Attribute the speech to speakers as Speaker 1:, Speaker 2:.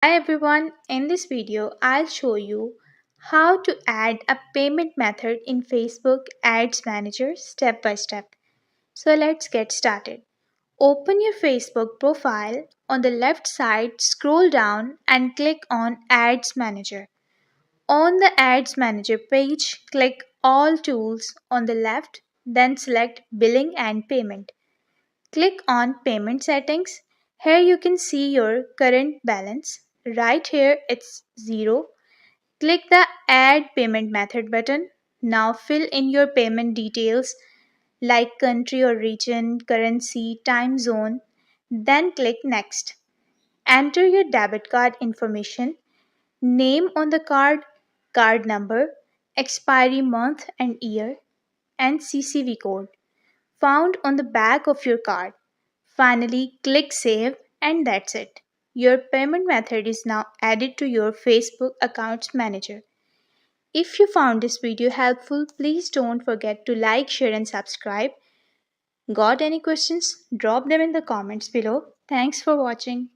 Speaker 1: Hi everyone, in this video I'll show you how to add a payment method in Facebook Ads Manager step by step. So let's get started. Open your Facebook profile. On the left side, scroll down and click on Ads Manager. On the Ads Manager page, click All Tools on the left, then select Billing and Payment. Click on Payment Settings. Here you can see your current balance. Right here it's 0. Click the Add Payment Method button. Now fill in your payment details like country or region, currency, time zone. Then click Next. Enter your debit card information, name on the card, card number, expiry month and year, and CCV code found on the back of your card. Finally, click Save, and that's it. Your payment method is now added to your Facebook Accounts Manager. If you found this video helpful, please don't forget to like, share, and subscribe. Got any questions? Drop them in the comments below. Thanks for watching.